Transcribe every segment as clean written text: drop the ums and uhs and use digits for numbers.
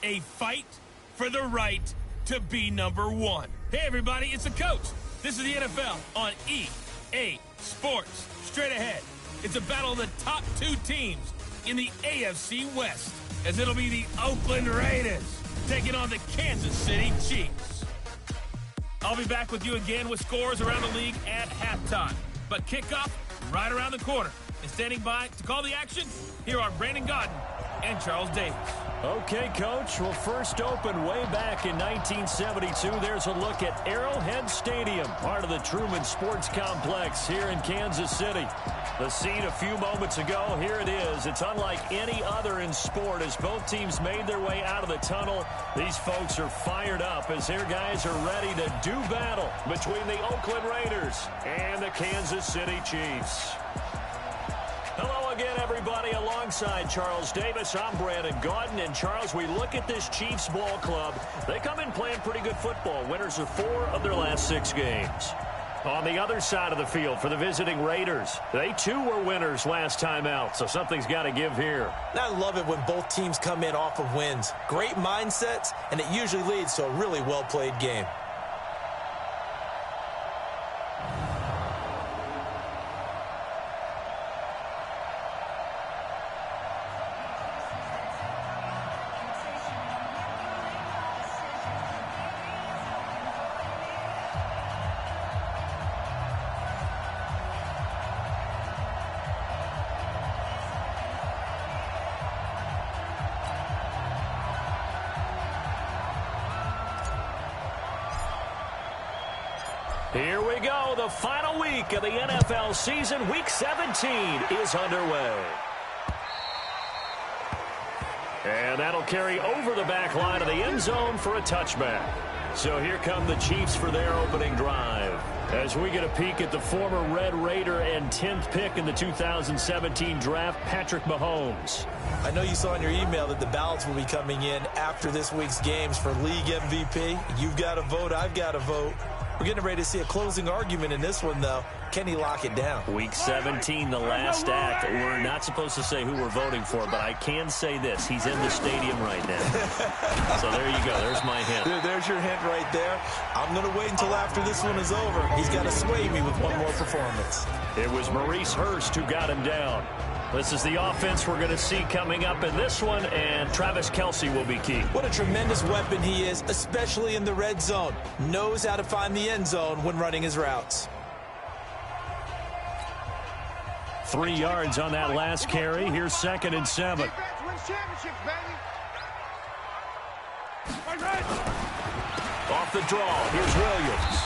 A fight for the right to be number one. Hey, everybody, it's the coach. This is the NFL on EA Sports. Straight ahead, it's a battle of the top two teams in the AFC West, as it'll be the Oakland Raiders taking on the Kansas City Chiefs. I'll be back with you again with scores around the league at halftime. But kickoff right around the corner. And standing by to call the action, here are Brandon Gaudin and Charles Davis. Okay, Coach. Well, first opened way back in 1972. There's a look at Arrowhead Stadium, part of the Truman Sports Complex here in Kansas City. The scene a few moments ago, here it is. It's unlike any other in sport as both teams made their way out of the tunnel. These folks are fired up as their guys are ready to do battle between the Oakland Raiders and the Kansas City Chiefs. Hello again, everybody. Alongside Charles Davis, I'm Brandon Gaudin. And, Charles, we look at this Chiefs ball club. They come in playing pretty good football. Winners of 4 of their last 6 games. On the other side of the field for the visiting Raiders, they too were winners last time out, so something's got to give here. I love it when both teams come in off of wins. Great mindsets, and it usually leads to a really well-played game. Here we go. The final week of the NFL season. Week 17 is underway. And that'll carry over the back line of the end zone for a touchback. So here come the Chiefs for their opening drive. As we get a peek at the former Red Raider and 10th pick in the 2017 draft, Patrick Mahomes. I know you saw in your email that the ballots will be coming in after this week's games for League MVP. You've got to vote. I've got to vote. We're getting ready to see a closing argument in this one, though. Can he lock it down? Week 17, the last act. We're not supposed to say who we're voting for, but I can say this. He's in the stadium right now. So there you go. There's my hint. There's your hint right there. I'm going to wait until after this one is over. He's got to sway me with one more performance. It was Maurice Hurst who got him down. This is the offense we're going to see coming up in this one, and Travis Kelce will be key. What a tremendous weapon he is, especially in the red zone. Knows how to find the end zone when running his routes. 3 yards on that last carry. Here's 2nd and 7. Off the draw, here's Williams.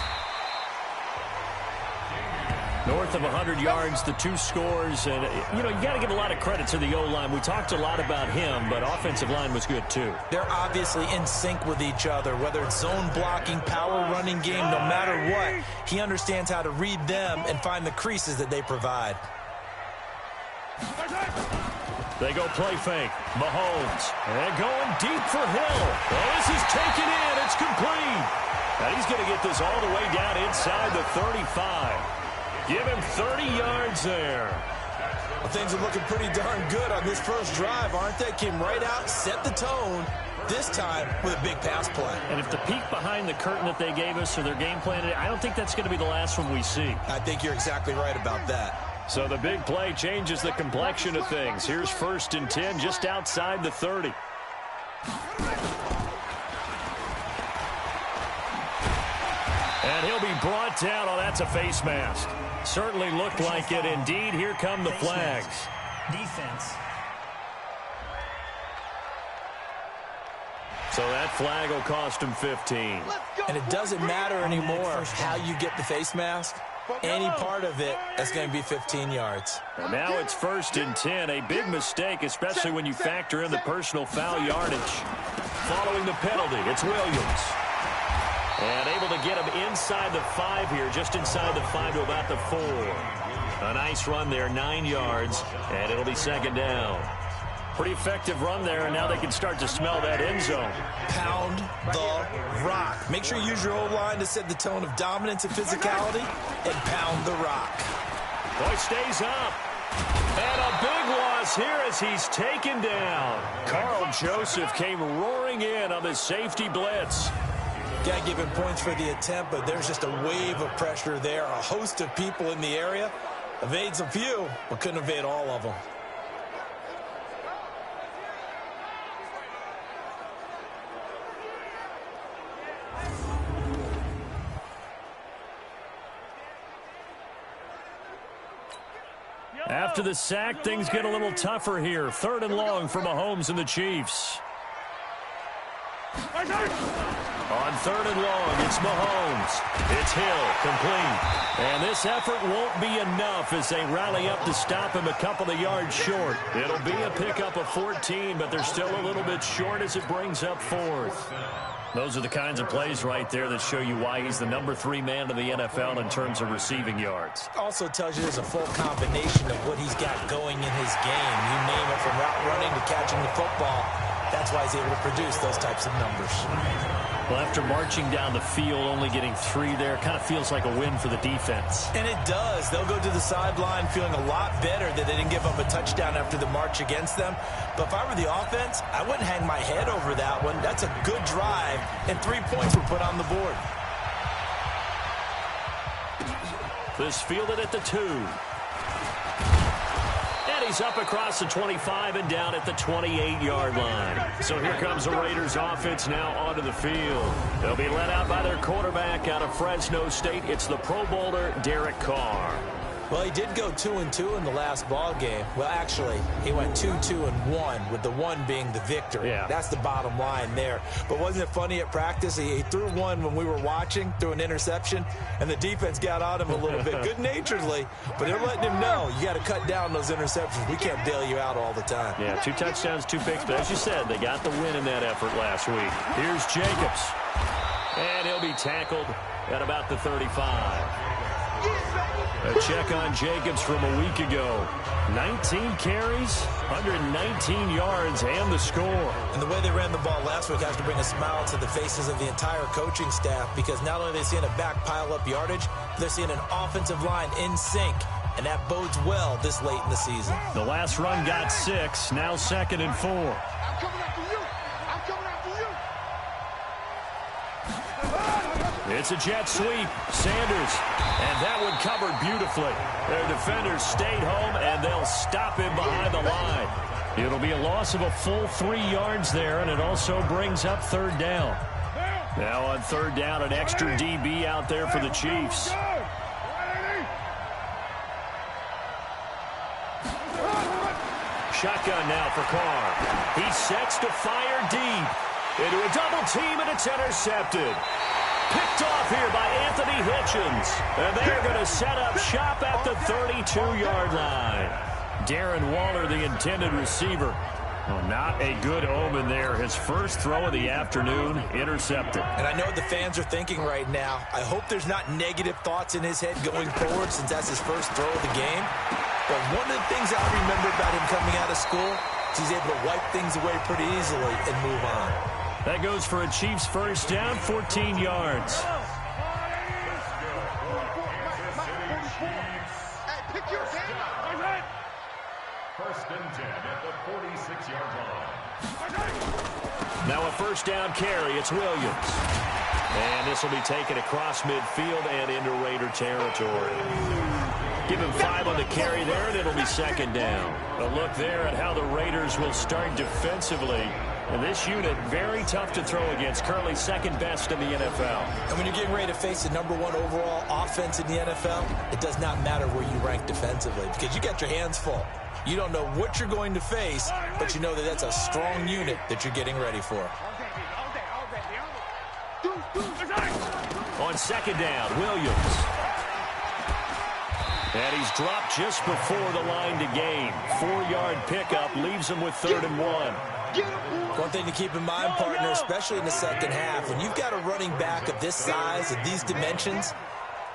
North of 100 yards, the 2 scores. And, you know, you got to give a lot of credit to the O-line. We talked a lot about him, but offensive line was good, too. They're obviously in sync with each other, whether it's zone blocking, power running game, no matter what. He understands how to read them and find the creases that they provide. They go play fake. Mahomes. And going deep for Hill. Well, this is taken in. It's complete. And he's going to get this all the way down inside the 35. Give him 30 yards there. Well, things are looking pretty darn good on this first drive, aren't they? Came right out, set the tone, this time with a big pass play. And if the peek behind the curtain that they gave us or their game plan, I don't think that's going to be the last one we see. I think you're exactly right about that. So the big play changes the complexion of things. Here's 1st and 10 just outside the 30. And he'll be brought down. Oh, that's a face mask. Certainly looked like it. Indeed, here come the flags. Defense. So that flag will cost him 15. And it doesn't matter anymore how you get the face mask. Any part of it, that's going to be 15 yards. And now it's 1st and 10. A big mistake, especially when you factor in the personal foul yardage. Following the penalty, it's Williams. And able to get him inside the 5 here, just inside the 5 to about the 4. A nice run there, 9 yards, and it'll be 2nd down. Pretty effective run there, and now they can start to smell that end zone. Pound the rock. Make sure you use your O-line to set the tone of dominance and physicality, and pound the rock. Boy, stays up. And a big loss here as he's taken down. Carl Joseph came roaring in on the safety blitz. Got to give him points for the attempt, but there's just a wave of pressure there. A host of people in the area. Evades a few, but couldn't evade all of them. After the sack, things get a little tougher here. 3rd and long for Mahomes and the Chiefs. On 3rd and long, it's Mahomes. It's Hill, complete. And this effort won't be enough as they rally up to stop him a couple of yards short. It'll be a pickup of 14, but they're still a little bit short as it brings up 4th. Those are the kinds of plays right there that show you why he's the number 3 man in the NFL in terms of receiving yards. Also tells you there's a full combination of what he's got going in his game. You name it, from route running to catching the football. That's why he's able to produce those types of numbers. Well, after marching down the field, only getting 3 there, kind of feels like a win for the defense. And it does. They'll go to the sideline feeling a lot better that they didn't give up a touchdown after the march against them. But if I were the offense, I wouldn't hang my head over that one. That's a good drive, and 3 points were put on the board. This fielded at the 2. And he's up across the 25 and down at the 28-yard line. So here comes the Raiders offense now onto the field. They'll be led out by their quarterback out of Fresno State. It's the Pro Bowler, Derek Carr. Well, he did go 2-2 in the last ball game. Well, actually, he went 2-2-1, with the 1 being the victory. Yeah. That's the bottom line there. But wasn't it funny at practice? He threw one when we were watching, threw an interception, and the defense got on him a little bit, good-naturedly. But they're letting him know, you got to cut down those interceptions. We can't bail you out all the time. Yeah, 2 touchdowns, 2 picks. But as you said, they got the win in that effort last week. Here's Jacobs. And he'll be tackled at about the 35. A check on Jacobs from a week ago. 19 carries, 119 yards, and the score. And the way they ran the ball last week has to bring a smile to the faces of the entire coaching staff, because not only are they seeing a back pile up yardage, they're seeing an offensive line in sync, and that bodes well this late in the season. The last run got 6, now 2nd and 4. I'm coming after you. I'm coming after you. It's a jet sweep. Sanders. And that one covered beautifully. Their defenders stayed home, and they'll stop him behind the line. It'll be a loss of a full 3 yards there, and it also brings up 3rd down. Now on 3rd down, an extra DB out there for the Chiefs. Shotgun now for Carr. He sets to fire deep into a double team, and it's intercepted. Picked off here by Anthony Hitchens. And they're going to set up shop at the 32-yard line. Darren Waller, the intended receiver. Well, not a good omen there. His first throw of the afternoon, intercepted. And I know what the fans are thinking right now. I hope there's not negative thoughts in his head going forward, since that's his first throw of the game. But one of the things I remember about him coming out of school is he's able to wipe things away pretty easily and move on. That goes for a Chiefs first down, 14 yards. First and 10 at the 46-yard line. Now a first down carry. It's Williams. And this will be taken across midfield and into Raider territory. Give him 5 on the carry there, and it'll be 2nd down. A look there at how the Raiders will start defensively. And this unit, very tough to throw against. Currently 2nd best in the NFL. And when you're getting ready to face the #1 overall offense in the NFL, it does not matter where you rank defensively, because you got your hands full. You don't know what you're going to face, but you know that that's a strong unit that you're getting ready for. On 2nd down, Williams. And he's dropped just before the line to gain. 4-yard pickup leaves him with 3rd and 1. One thing to keep in mind, partner, especially in the second half, when you've got a running back of this size, of these dimensions,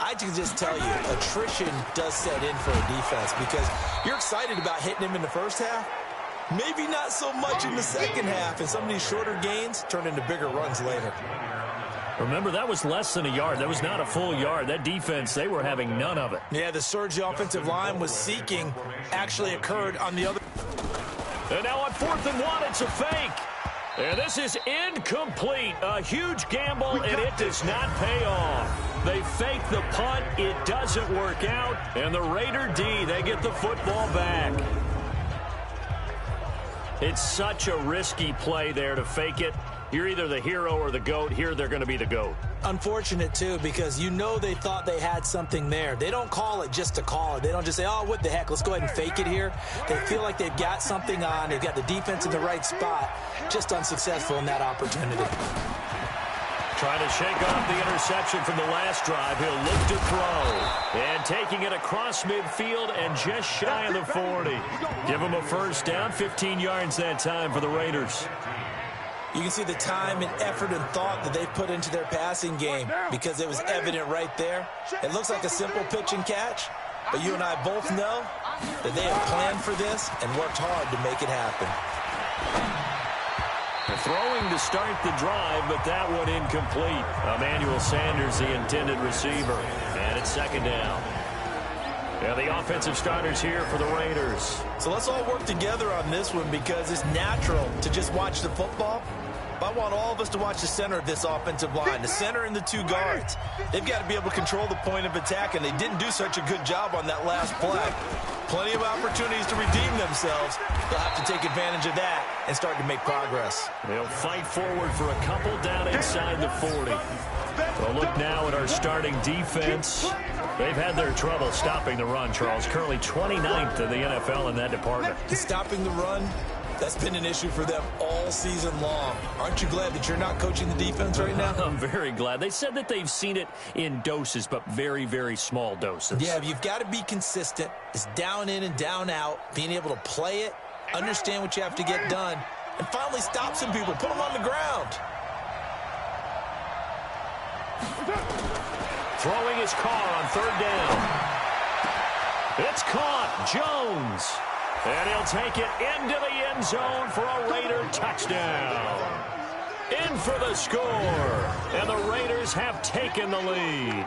I can just tell you, attrition does set in for a defense, because you're excited about hitting him in the first half. Maybe not so much in the second half, and some of these shorter gains turn into bigger runs later. Remember, that was less than a yard. That was not a full yard. That defense, they were having none of it. Yeah, the surge the offensive line was seeking actually occurred on the other. And now on 4th and 1, it's a fake. And this is incomplete. A huge gamble, and it does not pay off. They fake the punt. It doesn't work out. And the Raider D, they get the football back. It's such a risky play there to fake it. You're either the hero or the GOAT. Here, they're going to be the GOAT. Unfortunate, too, because you know they thought they had something there. They don't call it just to call it. They don't just say, oh, what the heck, let's go ahead and fake it here. They feel like they've got something on. They've got the defense in the right spot. Just unsuccessful in that opportunity. Trying to shake off the interception from the last drive. He'll look to throw. And taking it across midfield and just shy of the 40. Give him a first down, 15 yards that time for the Raiders. You can see the time and effort and thought that they've put into their passing game because it was evident right there. It looks like a simple pitch and catch, but you and I both know that they have planned for this and worked hard to make it happen. Throwing to start the drive, but that one incomplete. Emmanuel Sanders, the intended receiver. And it's 2nd down. Yeah, the offensive starters here for the Raiders. So let's all work together on this one because it's natural to just watch the football. But I want all of us to watch the center of this offensive line, the center and the 2 guards. They've got to be able to control the point of attack, and they didn't do such a good job on that last play. Plenty of opportunities to redeem themselves. They'll have to take advantage of that and start to make progress. They'll fight forward for a couple down inside the 40. Well, look now at our starting defense. They've had their trouble stopping the run, Charles. Currently 29th in the NFL in that department. Stopping the run, that's been an issue for them all season long. Aren't you glad that you're not coaching the defense right now? I'm very glad. They said that they've seen it in doses, but very, very small doses. Yeah, you've got to be consistent. It's down in and down out, being able to play it, understand what you have to get done, and finally stop some people, put them on the ground. Throwing his car on 3rd down. It's caught. Jones. And he'll take it into the end zone for a Raider touchdown. In for the score. And the Raiders have taken the lead.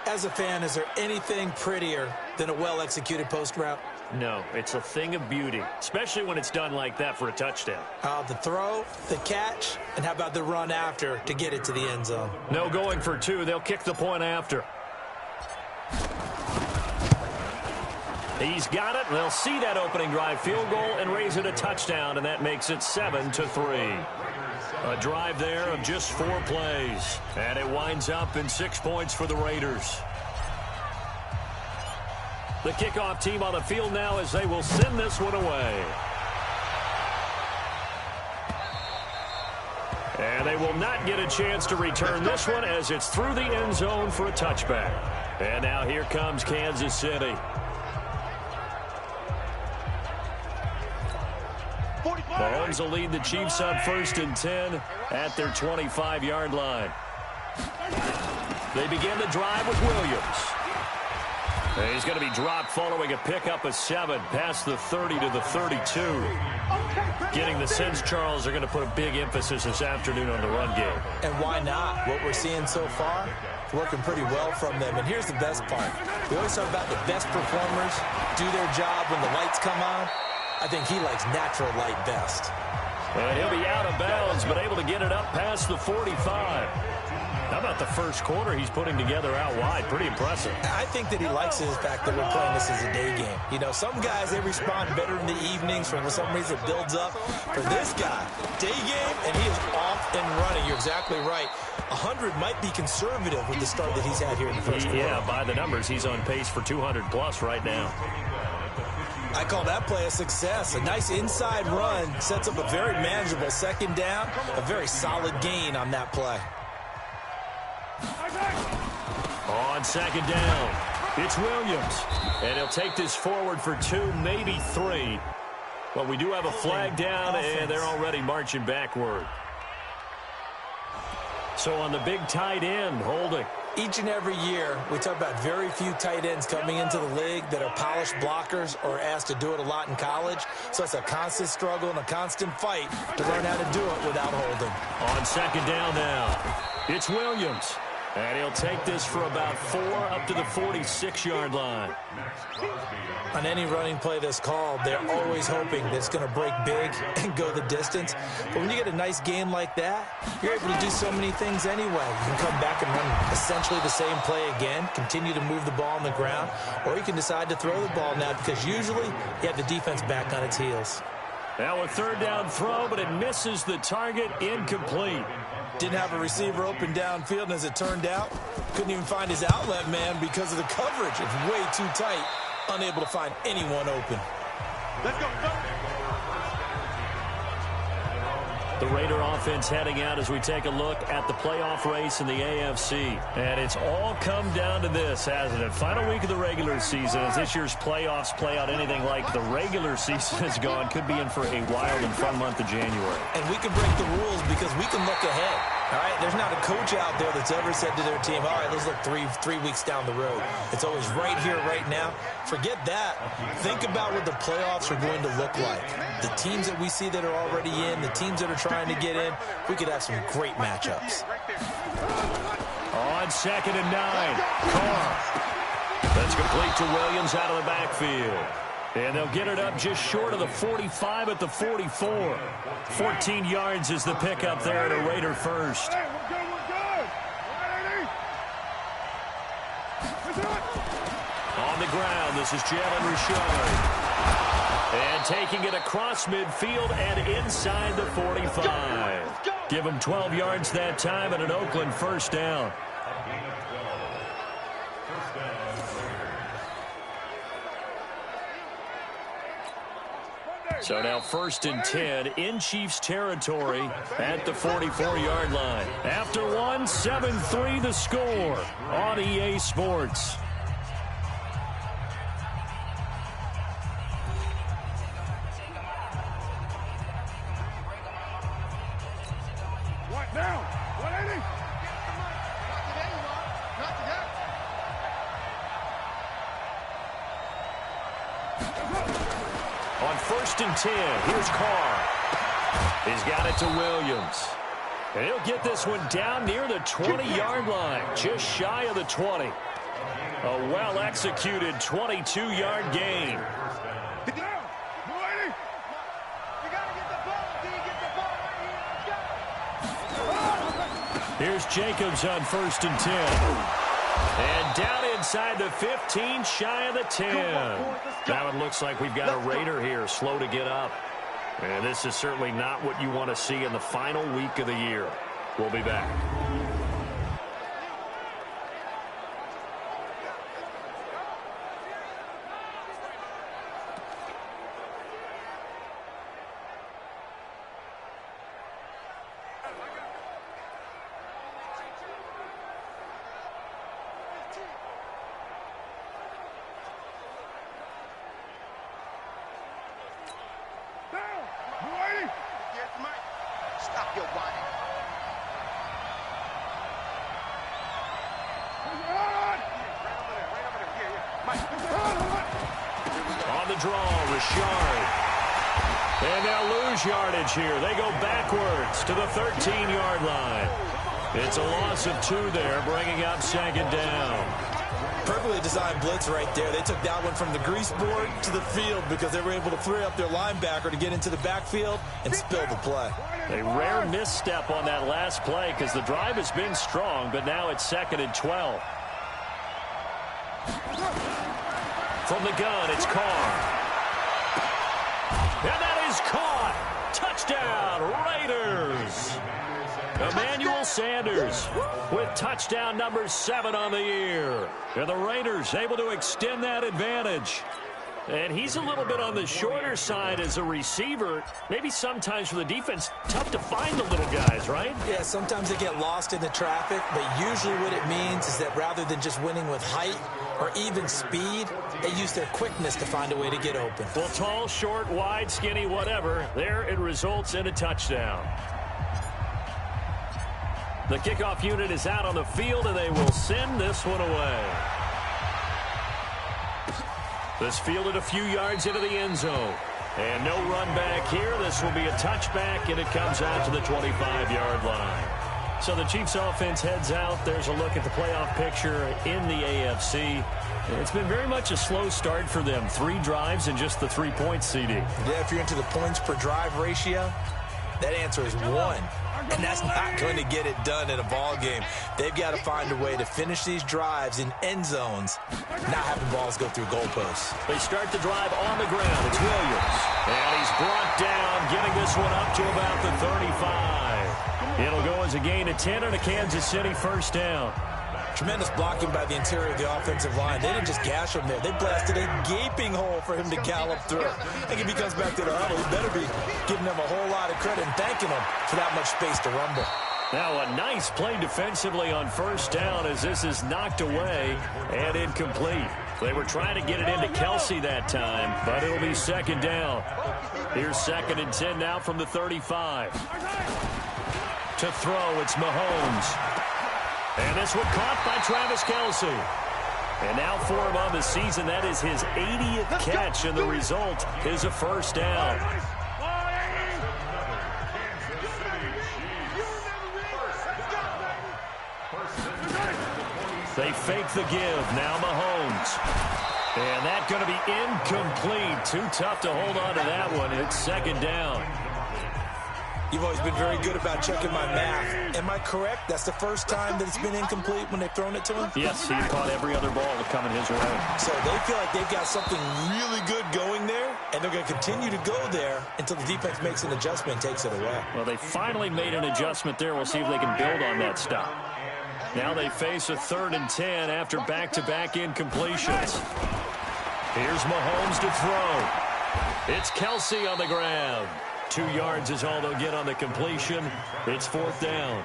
As a fan, is there anything prettier than a well-executed post route? No, it's a thing of beauty, especially when it's done like that for a touchdown. The throw, the catch, and how about the run after to get it to the end zone? No going for 2. They'll kick the point after. He's got it. They'll see that opening drive field goal and raise it a touchdown, and that makes it 7-3. A drive there of just 4 plays, and it winds up in 6 points for the Raiders. The kickoff team on the field now as they will send this one away. And they will not get a chance to return this one as it's through the end zone for a touchback. And now here comes Kansas City. Mahomes will lead the Chiefs on 1st and 10 at their 25-yard line. They begin the drive with Williams. And he's going to be dropped following a pickup of 7 past the 30 to the 32. Getting the sense, Charles, they're going to put a big emphasis this afternoon on the run game. And why not? What we're seeing so far, working pretty well from them. And here's the best part. We always talk about the best performers do their job when the lights come on. I think he likes natural light best. And he'll be out of bounds, but able to get it up past the 45. How about the first quarter he's putting together out wide? Pretty impressive. I think that he likes the fact that we're playing this as a day game. You know, some guys, they respond better in the evenings. For some reason, it builds up. For this guy, day game, and he is off and running. You're exactly right. 100 might be conservative with the start that he's had here in the first quarter. Yeah, by the numbers, he's on pace for 200-plus right now. I call that play a success. A nice inside run sets up a very manageable 2nd down. A very solid gain on that play. On 2nd down, it's Williams. And he'll take this forward for 2, maybe 3. But we do have a flag down, and they're already marching backward. So on the big tight end, holding. Each and every year, we talk about very few tight ends coming into the league that are polished blockers or asked to do it a lot in college. So it's a constant struggle and a constant fight to learn how to do it without holding. On second down now, it's Williams. And he'll take this for about 4 up to the 46-yard line. On any running play that's called, they're always hoping that it's going to break big and go the distance. But when you get a nice game like that, you're able to do so many things anyway. You can come back and run essentially the same play again, continue to move the ball on the ground, or you can decide to throw the ball now because usually you have the defense back on its heels. Now a third down throw, but it misses the target, incomplete. Didn't have a receiver open downfield, and as it turned out, couldn't even find his outlet man because of the coverage. It's way too tight, unable to find anyone open. Let's go. The Raider offense heading out as we take a look at the playoff race in the AFC. And it's all come down to this, hasn't it? Final week of the regular season. As this year's playoffs play out anything like the regular season has gone, could be in for a wild and fun month of January. And we can break the rules because we can look ahead. All right, there's not a coach out there that's ever said to their team, all right, let's look three weeks down the road. It's always right here, right now. Forget that. Think about what the playoffs are going to look like. The teams that we see that are already in, the teams that are trying to get in, we could have some great matchups. On second and 9, Carr. That's complete to Williams out of the backfield. And they'll get it up just short of the 45 at the 44. 14 yards is the pickup there at a Raider first. Hey, we're good. On the ground, this is Jalen Richard. And taking it across midfield and inside the 45. Give him 12 yards that time and an Oakland first down. So now 1st and 10 in Chiefs territory at the 44-yard line. After one, 7-3 the score on EA Sports. What now? 180? On 1st and 10, here's Carr. He's got it to Williams. And he'll get this one down near the 20-yard line, just shy of the 20. A well-executed 22-yard gain. Get down. 180. You got to get the ball. Get the ball right here. Here's Jacobs on 1st and 10. And down inside the 15, shy of the 10. Now it looks like we've got a Raider here, slow to get up. And this is certainly not what you want to see in the final week of the year. We'll be back. Stop your whining. On the draw, Richard. And they'll lose yardage here. They go backwards to the 13-yard line. It's a loss of 2 there, bringing up 2nd down. Perfectly designed blitz right there. They took that one from the grease board to the field because they were able to free up their linebacker to get into the backfield and spill the play. A rare misstep on that last play because the drive has been strong, but now it's 2nd and 12. From the gun, it's Carr. And that is caught. Touchdown, Raiders. Emmanuel Sanders with touchdown number 7 on the year. And the Raiders able to extend that advantage. And he's a little bit on the shorter side as a receiver. Maybe sometimes for the defense, tough to find the little guys, right? Yeah, sometimes they get lost in the traffic, but usually what it means is that rather than just winning with height or even speed, they use their quickness to find a way to get open. Well, tall, short, wide, skinny, whatever, there it results in a touchdown. The kickoff unit is out on the field, and they will send this one away. This fielded a few yards into the end zone. And no run back here. This will be a touchback, and it comes out to the 25-yard line. So the Chiefs offense heads out. There's a look at the playoff picture in the AFC. It's been very much a slow start for them. 3 drives and just the 3 points, CD. Yeah, if you're into the points per drive ratio, that answer is 1. And that's not going to get it done in a ball game. They've got to find a way to finish these drives in end zones, not having balls go through goalposts. They start the drive on the ground. It's Williams. And he's brought down, getting this one up to about the 35. It'll go as a gain of 10 and a Kansas City first down. Tremendous blocking by the interior of the offensive line. They didn't just gash him there. They blasted a gaping hole for him to gallop through. I think if he comes back to the huddle, he better be giving them a whole lot of credit and thanking them for that much space to rumble. Now a nice play defensively on first down as this is knocked away and incomplete. They were trying to get it into Kelsey that time, but it'll be second down. Here's 2nd and 10 now from the 35. To throw, it's Mahomes. And this one caught by Travis Kelsey. And now for him on the season, that is his 80th catch, and the result is a first down. They fake the give. Now Mahomes. And that's going to be incomplete. Too tough to hold on to that one. It's second down. You've always been very good about checking my math. Am I correct? That's the first time that it's been incomplete when they've thrown it to him? Yes, he caught every other ball coming his way. So they feel like they've got something really good going there, and they're going to continue to go there until the defense makes an adjustment and takes it away. Well, they finally made an adjustment there. We'll see if they can build on that stuff. Now they face a 3rd and 10 after back-to-back incompletions. Here's Mahomes to throw. It's Kelsey on the ground. 2 yards is all they'll get on the completion. It's 4th down.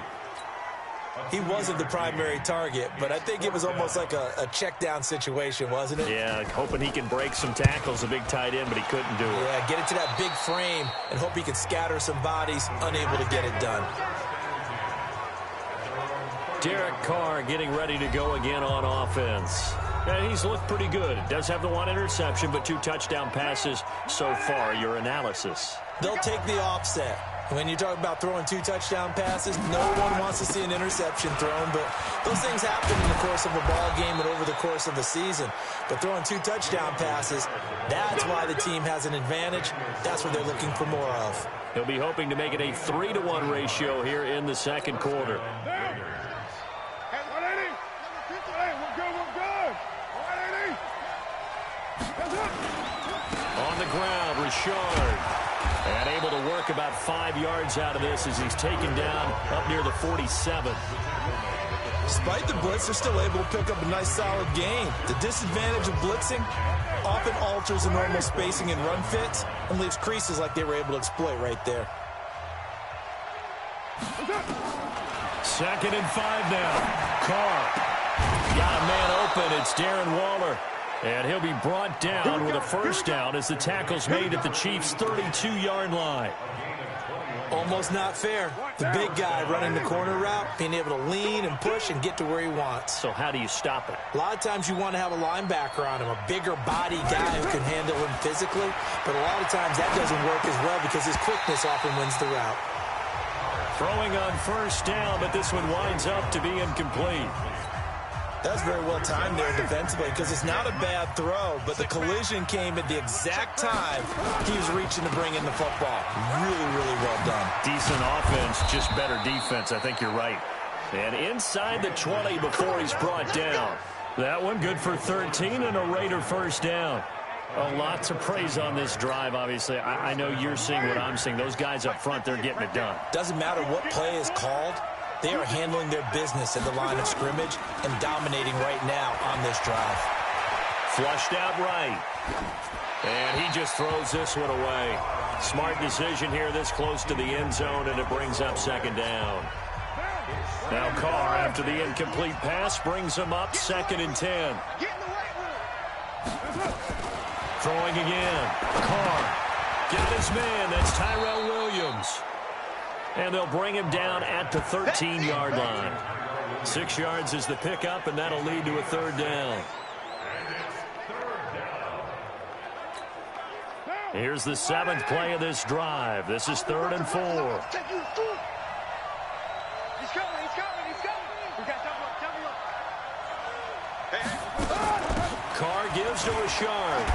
He wasn't the primary target, but I think it was almost like a check down situation, wasn't it? Yeah, hoping he can break some tackles, a big tight end, but he couldn't do it. Yeah, get it to that big frame and hope he can scatter some bodies, unable to get it done. Derek Carr getting ready to go again on offense. And he's looked pretty good. Does have the 1 interception, but 2 touchdown passes so far. Your analysis? They'll take the offset. When you talk about throwing 2 touchdown passes, no one wants to see an interception thrown, but those things happen in the course of a ball game and over the course of the season. But throwing 2 touchdown passes, that's why the team has an advantage. That's what they're looking for more of. He'll be hoping to make it a 3-to-1 ratio here in the second quarter. On the ground, Richard. And able to work about 5 yards out of this as he's taken down up near the 47. Despite the blitz, they're still able to pick up a nice solid gain. The disadvantage of blitzing often alters the normal spacing and run fits and leaves creases like they were able to exploit right there. 2nd and 5 now. Carr. Got a man open. It's Darren Waller. And he'll be brought down with a first down as the tackle's made at the Chiefs' 32-yard line. Almost not fair. The big guy running the corner route, being able to lean and push and get to where he wants. So how do you stop it? A lot of times you want to have a linebacker on him, a bigger body guy who can handle him physically. But a lot of times that doesn't work as well because his quickness often wins the route. Throwing on first down, but this one winds up to be incomplete. That was very well timed there defensively because it's not a bad throw, but the collision came at the exact time he was reaching to bring in the football. Really, really well done. Decent offense, just better defense. I think you're right. And inside the 20 before he's brought down. That one good for 13 and a Raider first down. Oh, lots of praise on this drive, obviously. I know you're seeing what I'm seeing. Those guys up front, they're getting it done. Doesn't matter what play is called. They are handling their business at the line of scrimmage and dominating right now on this drive. Flushed out right. And he just throws this one away. Smart decision here this close to the end zone, and it brings up second down. Now Carr, after the incomplete pass, brings him up 2nd and 10. Throwing again. Carr. Get his man. That's Tyrell Williams. And they'll bring him down at the 13-yard line. 6 yards is the pickup, and that'll lead to a third down. Here's the 7th play of this drive. This is 3rd and 4. He's coming. We got double up. Carr gives to Richard.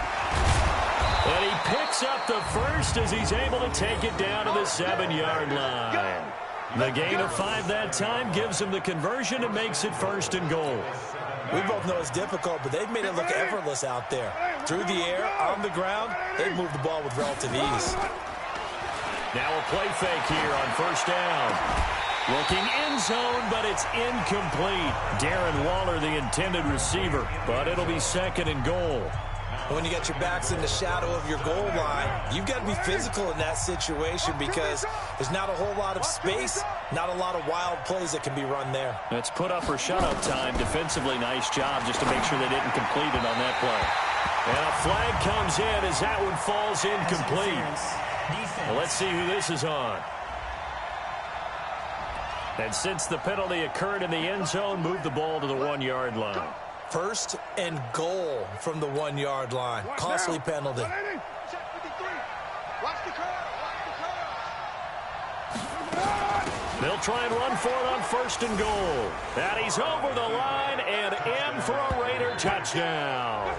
And he picks up the first as he's able to take it down to the 7-yard line. The gain of 5 that time gives him the conversion and makes it 1st and goal. We both know it's difficult, but they've made it look effortless out there. Through the air, on the ground, they've moved the ball with relative ease. Now a play fake here on 1st down. Looking end zone, but it's incomplete. Darren Waller, the intended receiver, but it'll be 2nd and goal. When you got your backs in the shadow of your goal line, you've got to be physical in that situation because there's not a whole lot of space, not a lot of wild plays that can be run there. It's put up or shut up time. Defensively, nice job just to make sure they didn't complete it on that play. And a flag comes in as that one falls incomplete. Well, let's see who this is on. And since the penalty occurred in the end zone, move the ball to the 1-yard line. 1st and goal from the 1-yard line. Costly penalty. They'll try and run for it on 1st and goal. And he's over the line and in for a Raider touchdown.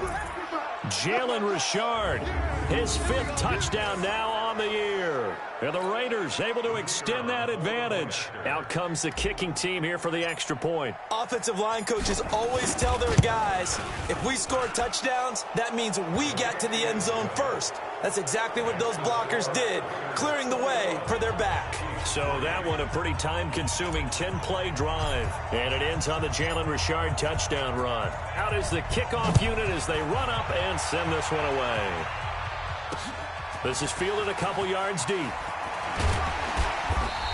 Jalen Richard, his 5th touchdown now on the year. And the Raiders able to extend that advantage. Out comes the kicking team here for the extra point. Offensive line coaches always tell their guys, if we score touchdowns, that means we got to the end zone first. That's exactly what those blockers did, clearing the way for their back. So that one a pretty time-consuming 10-play drive. And it ends on the Jalen Richard touchdown run. Out is the kickoff unit as they run up and send this one away. This is fielded a couple yards deep.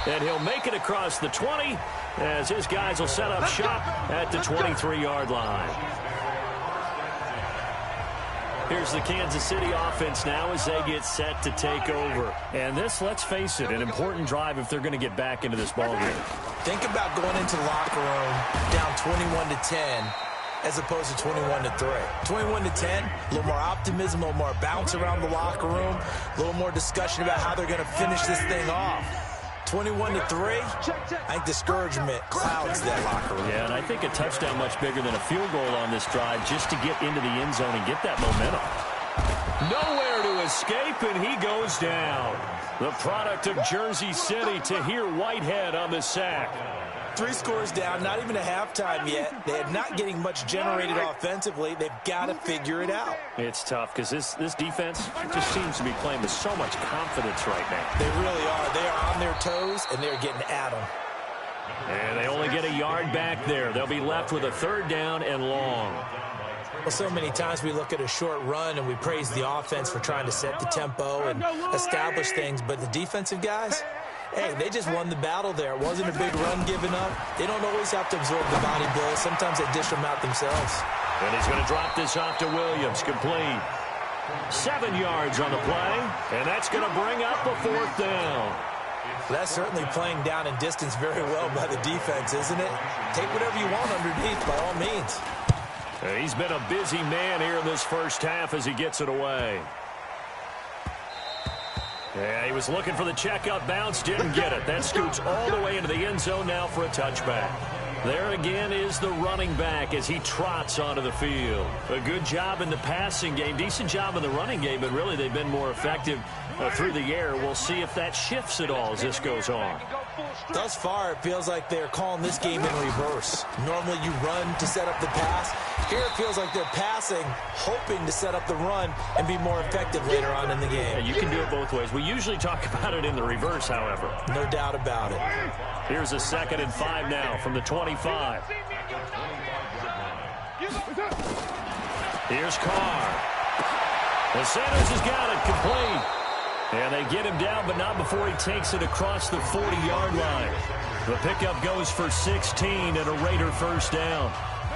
And he'll make it across the 20 as his guys will set up shop at the 23-yard line. Here's the Kansas City offense now as they get set to take over. And this, let's face it, an important drive if they're going to get back into this ballgame. Think about going into the locker room down 21-10 as opposed to 21-3. 21-10, a little more optimism, a little more bounce around the locker room, a little more discussion about how they're going to finish this thing off. 21-3, I think discouragement clouds that locker room. Yeah, and I think a touchdown much bigger than a field goal on this drive just to get into the end zone and get that momentum. Nowhere to escape, and he goes down. The product of Jersey City, Tahir Whitehead on the sack. 3 scores down, not even a halftime yet. They are not getting much generated offensively. They've got to figure it out. It's tough because this defense just seems to be playing with so much confidence right now. They really are. They are on their toes, and they're getting at them. And they only get a yard back there. They'll be left with a 3rd down and long. Well, so many times we look at a short run and we praise the offense for trying to set the tempo and establish things, but the defensive guys, hey, they just won the battle there. It wasn't a big run given up. They don't always have to absorb the body blows. Sometimes they dish them out themselves. And he's going to drop this off to Williams. Complete. 7 yards on the play, and that's going to bring up a 4th down. That's certainly playing down in distance very well by the defense, isn't it? Take whatever you want underneath, by all means. And he's been a busy man here in this first half as he gets it away. Yeah, he was looking for the checkout bounce, didn't get it. That scoots all the way into the end zone now for a touchback. There again is the running back as he trots onto the field. A good job in the passing game, decent job in the running game, but really they've been more effective through the air. We'll see if that shifts at all as this goes on. Thus far, it feels like they're calling this game in reverse. Normally you run to set up the pass. Here it feels like they're passing, hoping to set up the run and be more effective later on in the game. Yeah, you can do it both ways. We usually talk about it in the reverse, however. No doubt about it. Here's a 2nd and 5 now from the 25. Here's Carr. The Sanders has got it complete. And they get him down, but not before he takes it across the 40-yard line. The pickup goes for 16 and a Raider 1st down.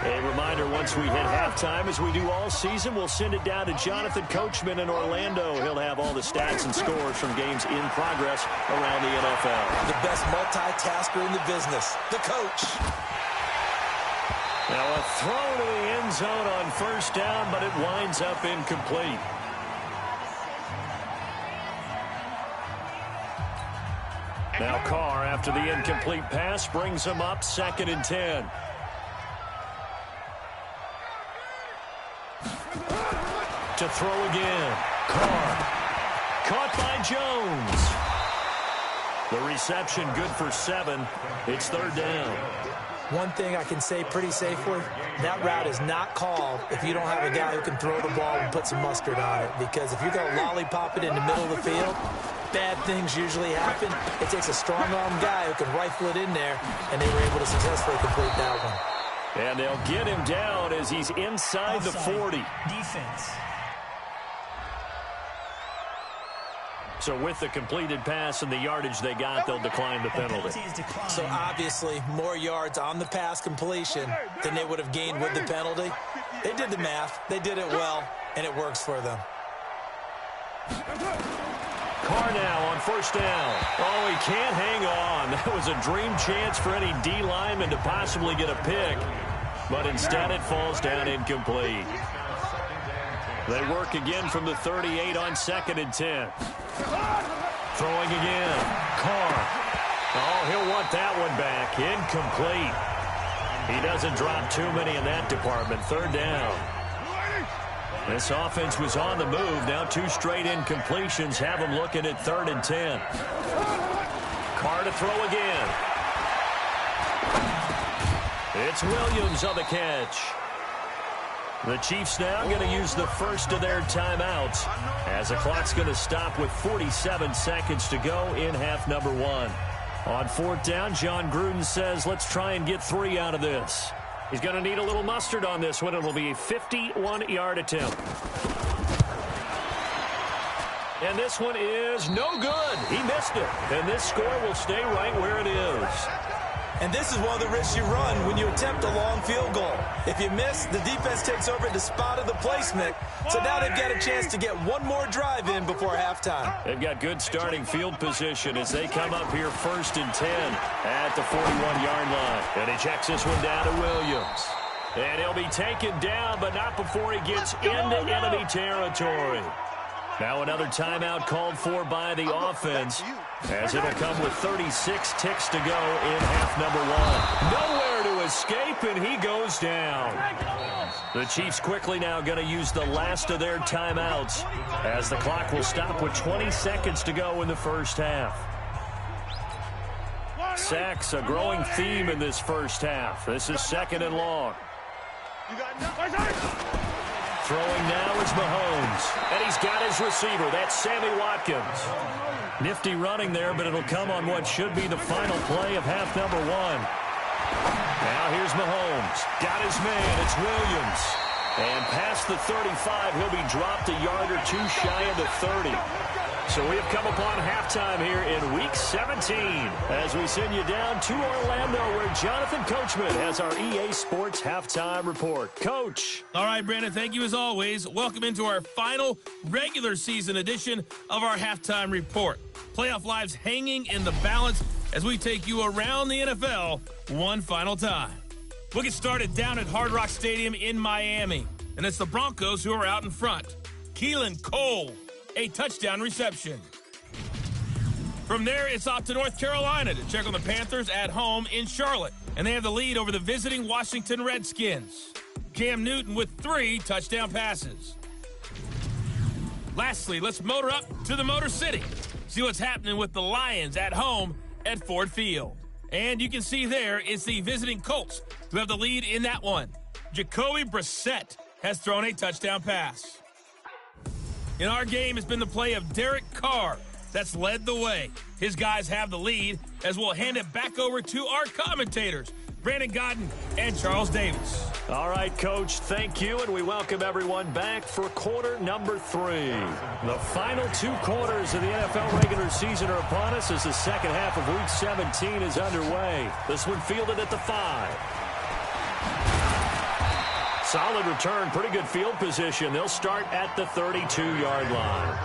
A reminder, once we hit halftime, as we do all season, we'll send it down to Jonathan Coachman in Orlando. He'll have all the stats and scores from games in progress around the NFL. The best multitasker in the business, the coach. Now a throw to the end zone on first down, but it winds up incomplete. Now Carr, after the incomplete pass, brings him up 2nd and 10. To throw again. Carr. Caught by Jones. The reception good for 7. It's 3rd down. One thing I can say pretty safely, that route is not called if you don't have a guy who can throw the ball and put some mustard on it. Because if you're going to lollipop it in the middle of the field, bad things usually happen. It takes a strong-arm guy who can rifle it in there, and they were able to successfully complete that one. And they'll get him down as he's inside the 40. Defense. So with the completed pass and the yardage they got, they'll decline the penalty. So obviously, more yards on the pass completion than they would have gained with the penalty. They did the math. They did it well, and it works for them. Carr now on first down. Oh, he can't hang on. That was a dream chance for any D lineman to possibly get a pick. But instead it falls down incomplete. They work again from the 38 on 2nd and 10. Throwing again. Carr. Oh, he'll want that one back. Incomplete. He doesn't drop too many in that department. 3rd down. This offense was on the move. Now 2 straight incompletions have them looking at 3rd and 10. Carr to throw again. It's Williams on the catch. The Chiefs now going to use the first of their timeouts as the clock's going to stop with 47 seconds to go in half number 1. On 4th down, John Gruden says, let's try and get 3 out of this. He's going to need a little mustard on this one. It'll be a 51-yard attempt. And this one is no good. He missed it. And this score will stay right where it is. And this is one of the risks you run when you attempt a long field goal. If you miss, the defense takes over at the spot of the placement. So now they've got a chance to get one more drive in before halftime. They've got good starting field position as they come up here 1st and 10 at the 41-yard line. And he checks this one down to Williams. And he'll be taken down, but not before he gets into enemy territory. Now another timeout called for by the offense, as it'll come with 36 ticks to go in half number 1. Nowhere to escape, and he goes down. The Chiefs quickly now going to use the last of their timeouts, as the clock will stop with 20 seconds to go in the first half. Sacks, a growing theme in this first half. This is 2nd and long. Throwing now is Mahomes. And he's got his receiver. That's Sammy Watkins. Nifty running there, but it'll come on what should be the final play of half number 1. Now here's Mahomes. Got his man. It's Williams. And past the 35, he'll be dropped a yard or 2 shy of the 30. So we have come upon halftime here in Week 17 as we send you down to Orlando where Jonathan Coachman has our EA Sports Halftime Report. Coach. All right, Brandon, thank you as always. Welcome into our final regular season edition of our Halftime Report. Playoff lives hanging in the balance as we take you around the NFL one final time. We'll get started down at Hard Rock Stadium in Miami, and it's the Broncos who are out in front. Keelan Cole, a touchdown reception. From there, it's off to North Carolina to check on the Panthers at home in Charlotte. And they have the lead over the visiting Washington Redskins. Cam Newton with 3 touchdown passes. Lastly, let's motor up to the Motor City. See what's happening with the Lions at home at Ford Field. And you can see there it's the visiting Colts who have the lead in that one. Jacoby Brissett has thrown a touchdown pass. In our game, it's been the play of Derek Carr that's led the way. His guys have the lead as we'll hand it back over to our commentators, Brandon Godden and Charles Davis. All right, Coach, thank you, and we welcome everyone back for quarter number 3. The final 2 quarters of the NFL regular season are upon us as the second half of Week 17 is underway. This one fielded at the 5. Solid return, pretty good field position. They'll start at the 32-yard line.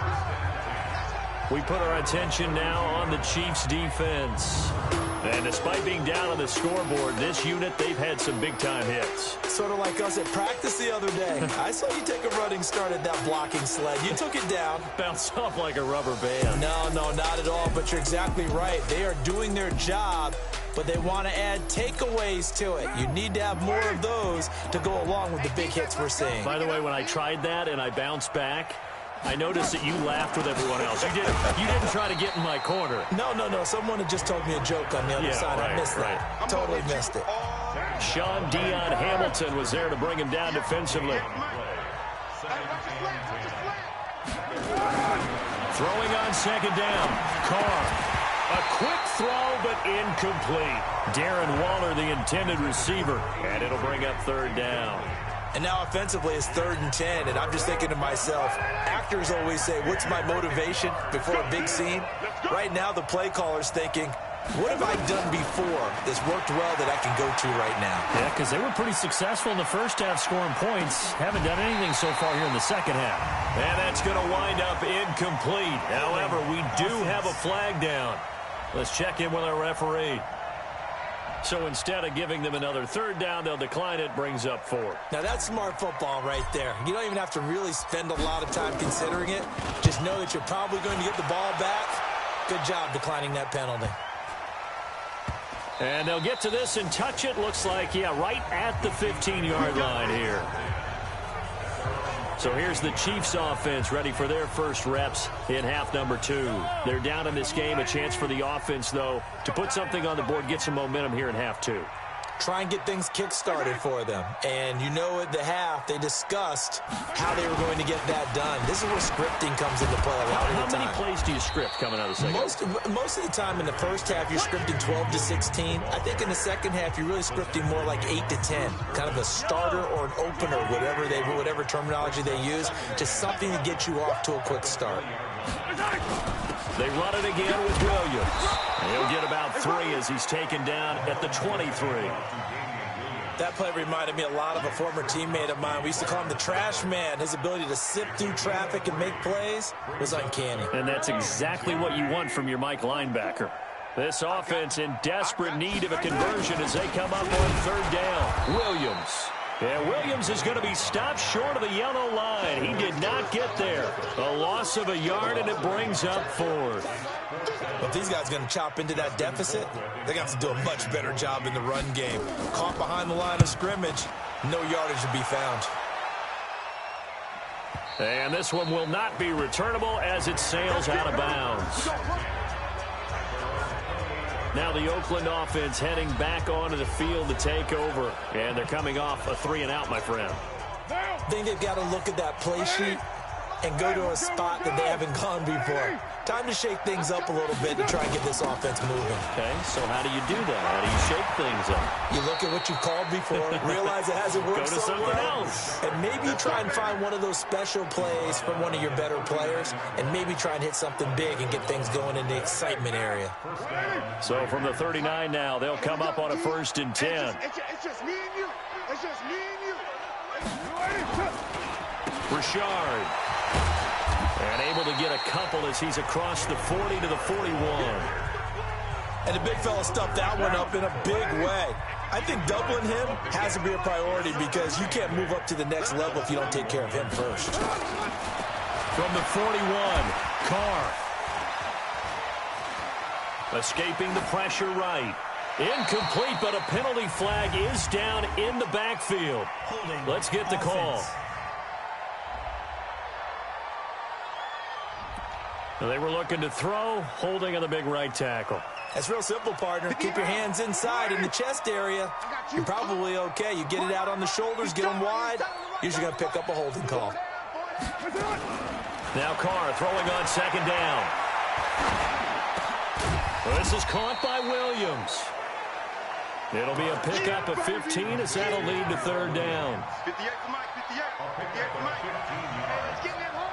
We put our attention now on the Chiefs' defense. And despite being down on the scoreboard, this unit, they've had some big-time hits. Sort of like us at practice the other day. I saw you take a running start at that blocking sled. You took it down. Bounced off like a rubber band. No, not at all, but you're exactly right. They are doing their job, but they want to add takeaways to it. You need to have more of those to go along with the big hits we're seeing. By the way, when I tried that and I bounced back, I noticed that you laughed with everyone else. You didn't try to get in my corner. No. Someone had just told me a joke on the other side. Right, I missed that. Totally missed it. Sean Dion Hamilton was there to bring him down defensively. Throwing on second down. Carr. A quick throw, but incomplete. Darren Waller, the intended receiver. And it'll bring up third down. And now offensively it's 3rd and 10, and I'm just thinking to myself, actors always say, what's my motivation before a big scene? Right now the play caller's thinking, what have I done before that's worked well that I can go to right now? Yeah, because they were pretty successful in the first half scoring points. Haven't done anything so far here in the second half. And that's going to wind up incomplete. However, we do have a flag down. Let's check in with our referee. So instead of giving them another third down, they'll decline it, brings up 4. Now that's smart football right there. You don't even have to really spend a lot of time considering it. Just know that you're probably going to get the ball back. Good job declining that penalty. And they'll get to this and touch it. Looks like, right at the 15-yard line here. So here's the Chiefs offense ready for their first reps in half number 2. They're down in this game. A chance for the offense, though, to put something on the board, get some momentum here in half 2. Try and get things kick-started for them. And you know at the half, they discussed how they were going to get that done. This is where scripting comes into play a lot of the time. How many plays do you script coming out of the second half? Most of the time in the first half, you're scripting 12 to 16. I think in the second half, you're really scripting more like 8 to 10. Kind of a starter or an opener, whatever terminology they use. Just something to get you off to a quick start. They run it again with Williams. He'll get about 3 as he's taken down at the 23. That play reminded me a lot of a former teammate of mine. We used to call him the trash man. His ability to sift through traffic and make plays was uncanny. And that's exactly what you want from your Mike linebacker. This offense in desperate need of a conversion as they come up on third down. Williams. And Williams is going to be stopped short of the yellow line. He did not get there. A loss of a yard, and it brings up 4th. If these guys are going to chop into that deficit, they're going to have to do a much better job in the run game. Caught behind the line of scrimmage, no yardage to be found. And this one will not be returnable as it sails out of bounds. Now the Oakland offense heading back onto the field to take over. And they're coming off a 3-and-out, my friend. I think they've got to look at that play sheet and go to a spot that they haven't gone before. Time to shake things up a little bit to try and get this offense moving. Okay, so how do you do that? How do you shake things up? You look at what you called before, realize it hasn't worked Go to so something well, else. and maybe try and find one of those special plays from one of your better players, and maybe try and hit something big and get things going in the excitement area. So from the 39 now, they'll come up on a 1st and 10. It's just me and you. It's just me and you. Richard. And able to get a couple as he's across the 40 to the 41. And the big fella stuffed that one up in a big way. I think doubling him has to be a priority because you can't move up to the next level if you don't take care of him first. From the 41, Carr. Escaping the pressure right. Incomplete, but a penalty flag is down in the backfield. Let's get the call. They were looking to throw, holding on the big right tackle. That's real simple, partner. Keep your hands inside in the chest area. You're probably okay. You get it out on the shoulders, get them wide. Usually going to pick up a holding call. Now Carr throwing on second down. Well, this is caught by Williams. It'll be a pickup of 15 as that'll lead to third down. 58 for Mike, 58. 58 for Mike. Let's get that home.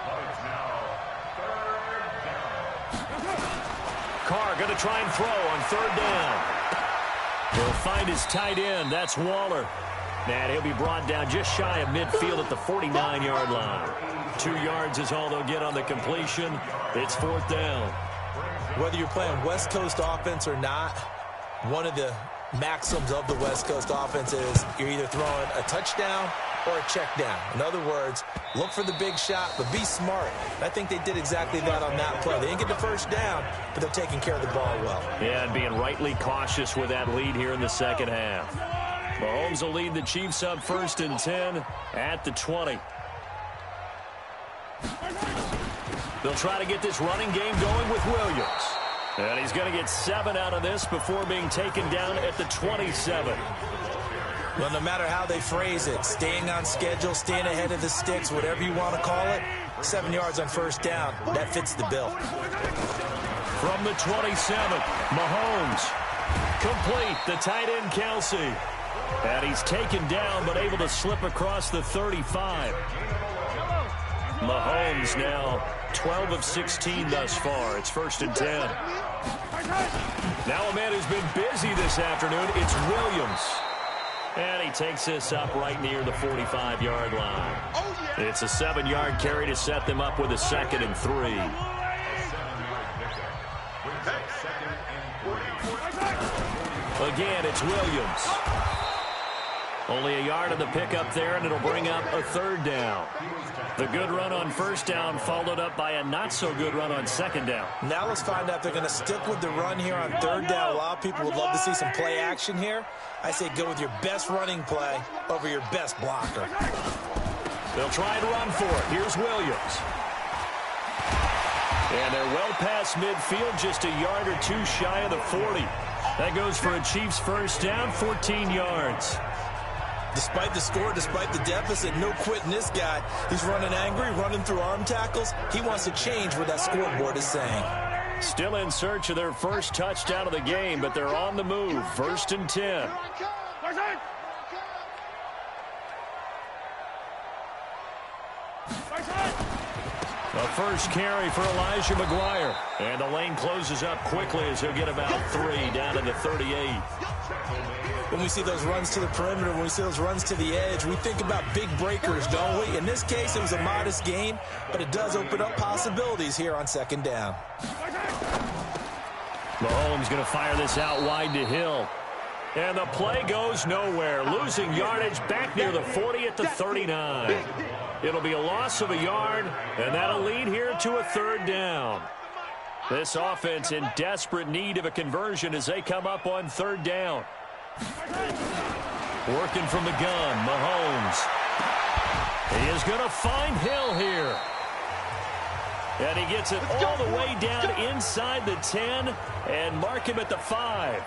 Carr going to try and throw on third down. He'll find his tight end. That's Waller. And he'll be brought down just shy of midfield at the 49-yard line. 2 yards is all they'll get on the completion. It's 4th down. Whether you're playing West Coast offense or not, one of the maxims of the West Coast offense is you're either throwing a touchdown or a check down. In other words, look for the big shot, but be smart. I think they did exactly that on that play. They didn't get the first down, but they're taking care of the ball well. Yeah, and being rightly cautious with that lead here in the second half. Mahomes will lead the Chiefs up 1st and 10 at the 20. They'll try to get this running game going with Williams. And he's going to get 7 out of this before being taken down at the 27. Well, no matter how they phrase it, staying on schedule, staying ahead of the sticks, whatever you want to call it, 7 yards on 1st down, that fits the bill. From the 27, Mahomes. Complete, the tight end Kelsey. And he's taken down but able to slip across the 35. Mahomes now 12 of 16 thus far. It's 1st and 10. Now a man who's been busy this afternoon, it's Williams. And he takes this up right near the 45-yard line. It's a 7-yard carry to set them up with a 2nd and 3. Again, it's Williams. Only a yard on the pickup there, and it'll bring up a 3rd down. The good run on 1st down followed up by a not-so-good run on 2nd down. Now let's find out if they're going to stick with the run here on 3rd down. A lot of people would love to see some play action here. I say go with your best running play over your best blocker. They'll try and run for it. Here's Williams. And they're well past midfield, just a yard or 2 shy of the 40. That goes for a Chiefs 1st down, 14 yards. Despite the score, despite the deficit, no quitting this guy. He's running angry, running through arm tackles. He wants to change what that scoreboard is saying. Still in search of their first touchdown of the game, but they're on the move. 1st and 10. A first carry for Elijah McGuire. And the lane closes up quickly as he'll get about 3 down to the 38. When we see those runs to the perimeter, when we see those runs to the edge, we think about big breakers, don't we? In this case, it was a modest gain, but it does open up possibilities here on 2nd down. Mahomes going to fire this out wide to Hill. And the play goes nowhere. Losing yardage back near the 40 at the 39. It'll be a loss of a yard, and that'll lead here to a 3rd down. This offense in desperate need of a conversion as they come up on 3rd down. Working from the gun, Mahomes. He is going to find Hill here. And he gets it all the way down inside the 10 and mark him at the 5.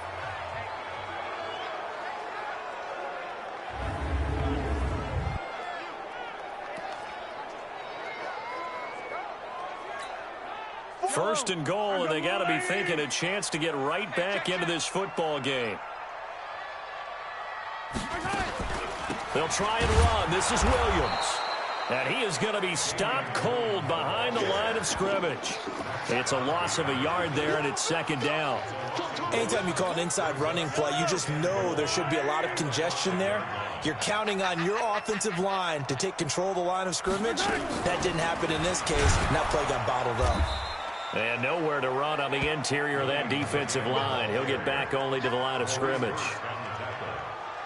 First and goal, and they got to be thinking a chance to get right back into this football game. They'll try and run. This is Williams. And he is going to be stopped cold behind the line of scrimmage. It's a loss of a yard there, and it's 2nd down. Anytime you call an inside running play, you just know there should be a lot of congestion there. You're counting on your offensive line to take control of the line of scrimmage. That didn't happen in this case, and that play got bottled up. And nowhere to run on the interior of that defensive line. He'll get back only to the line of scrimmage.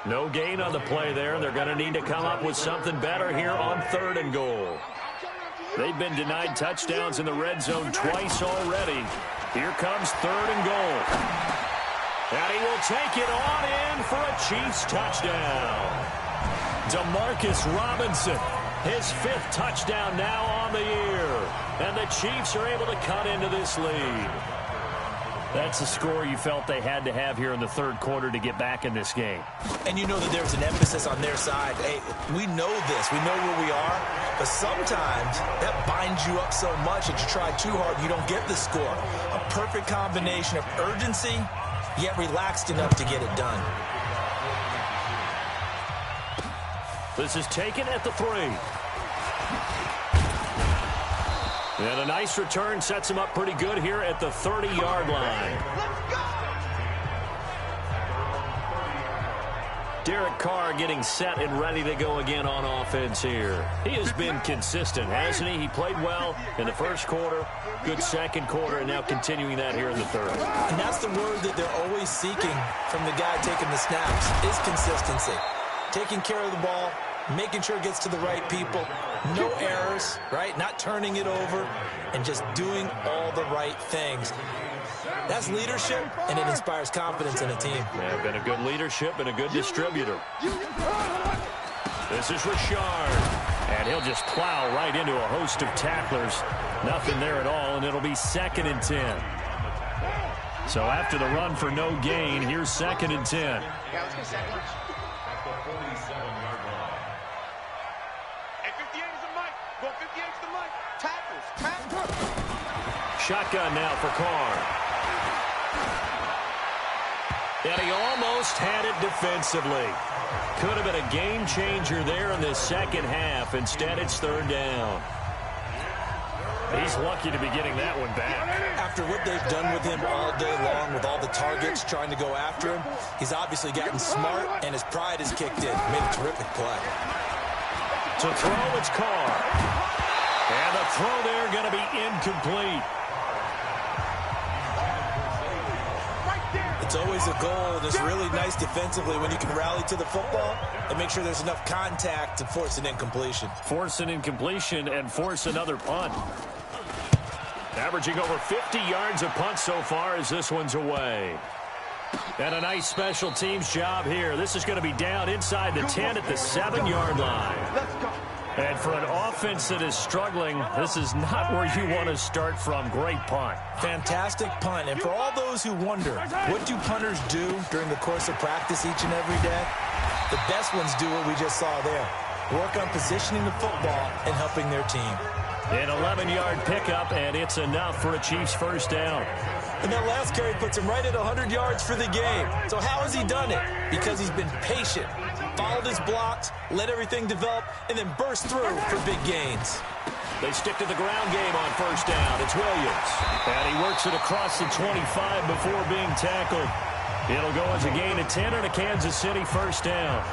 No gain on the play there. They're going to need to come up with something better here on 3rd and goal. They've been denied touchdowns in the red zone twice already. Here comes 3rd and goal. And he will take it on in for a Chiefs touchdown. Demarcus Robinson, his 5th touchdown now on the year. And the Chiefs are able to cut into this lead. That's a score you felt they had to have here in the 3rd quarter to get back in this game. And you know that there's an emphasis on their side. Hey, we know this. We know where we are. But sometimes that binds you up so much that you try too hard and you don't get the score. A perfect combination of urgency, yet relaxed enough to get it done. This is taken at the 3. And a nice return sets him up pretty good here at the 30-yard line. Derek Carr getting set and ready to go again on offense here. He has been consistent, hasn't he? He played well in the first quarter, good second quarter, and now continuing that here in the third. And that's the word that they're always seeking from the guy taking the snaps, is consistency. Taking care of the ball, making sure it gets to the right people, no errors, right? Not turning it over, and just doing all the right things. That's leadership, and it inspires confidence in a team. Yeah, been a good leadership and a good distributor. This is Richard, and he'll just plow right into a host of tacklers. Nothing there at all, and it'll be 2nd and 10. So after the run for no gain, here's 2nd and 10. Yeah, let's get second. At the 47-yard line. Hey, 58 is the mic. Go 58 is the mic. Tackles. Shotgun now for Carr. And he almost had it defensively. Could have been a game changer there in the second half. Instead, it's 3rd down. He's lucky to be getting that one back. After what they've done with him all day long, with all the targets trying to go after him, he's obviously gotten smart, and his pride has kicked in. Made a terrific play. To throw, it's Carr. And the throw there going to be incomplete. It's always a goal, and it's really nice defensively when you can rally to the football and make sure there's enough contact to force an incompletion. Force an incompletion and force another punt. Averaging over 50 yards a punt so far as this one's away. And a nice special teams job here. This is going to be down inside the 10 at the 7-yard line. Let's go. And for an offense that is struggling, this is not where you want to start from. Great punt. Fantastic punt. And for all those who wonder, what do punters do during the course of practice each and every day? The best ones do what we just saw there. Work on positioning the football and helping their team. An 11-yard pickup, and it's enough for a Chiefs first down. And that last carry puts him right at 100 yards for the game. So how has he done it? Because he's been patient, followed his blocks, let everything develop, and then burst through for big gains. They stick to the ground game on first down. It's Williams. And he works it across the 25 before being tackled. It'll go as a gain of 10 and a Kansas City first down.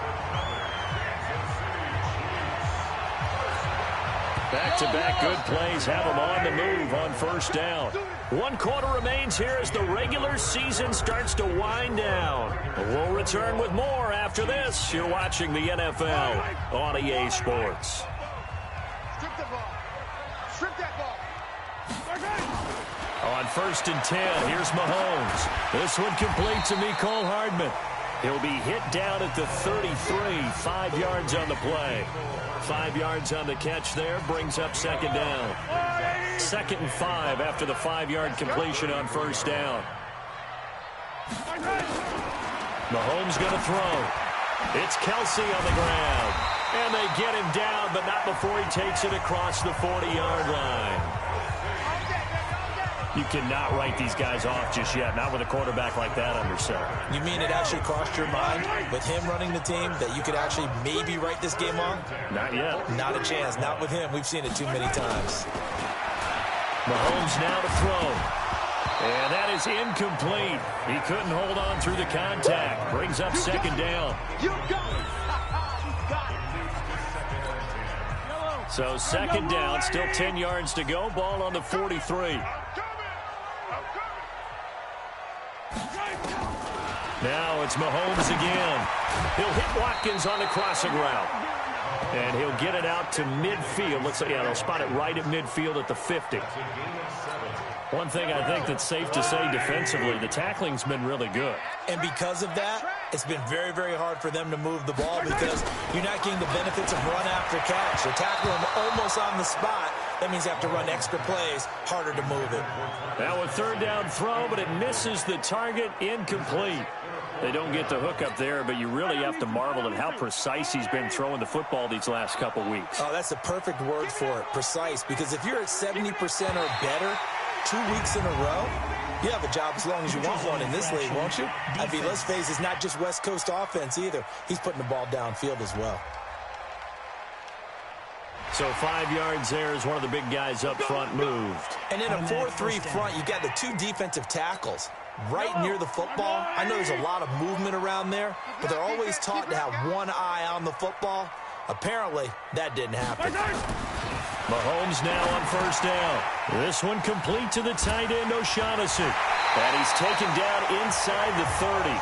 Back-to-back good plays have them on the move on first down. 1 quarter remains here as the regular season starts to wind down. We'll return with more after this. You're watching the NFL on EA Sports. Strip the ball. Strip that ball. On 1st and 10, here's Mahomes. This one complete to Mecole Hardman. He'll be hit down at the 33, 5 yards on the play. 5 yards on the catch there, brings up 2nd down. 2nd and 5 after the 5-yard completion on first down. Mahomes going to throw. It's Kelsey on the ground. And they get him down, but not before he takes it across the 40-yard line. You cannot write these guys off just yet, not with a quarterback like that under center. You mean it actually crossed your mind with him running the team that you could actually maybe write this game off? Not yet. Not a chance. Not with him. We've seen it too many times. Mahomes now to throw. And that is incomplete. He couldn't hold on through the contact. Brings up 2nd down. You got it. You got it. So 2nd down, still 10 yards to go. Ball on the 43. Now it's Mahomes again. He'll hit Watkins on the crossing route. And he'll get it out to midfield. Looks like, yeah, they'll spot it right at midfield at the 50. One thing I think that's safe to say defensively, the tackling's been really good. And because of that, it's been very, very hard for them to move the ball because you're not getting the benefits of run after catch. They're tackling them almost on the spot. That means you have to run extra plays, harder to move it. Now a 3rd down throw, but it misses the target, incomplete. They don't get the hook up there, but you really have to marvel at how precise he's been throwing the football these last couple weeks. Oh, that's the perfect word for it, precise. Because if you're at 70% or better 2 weeks in a row, you have a job as long as you want one in this league, won't you? I mean, let's face it, it's not just West Coast offense either. He's putting the ball downfield as well. So 5 yards there as one of the big guys up front moved. And in a 4-3 front, you got the 2 defensive tackles. right near the football. I know there's a lot of movement around there, but they're always taught to have one eye on the football. Apparently, that didn't happen. Mahomes now on first down. This one complete to the tight end, O'Shaughnessy. And he's taken down inside the 30.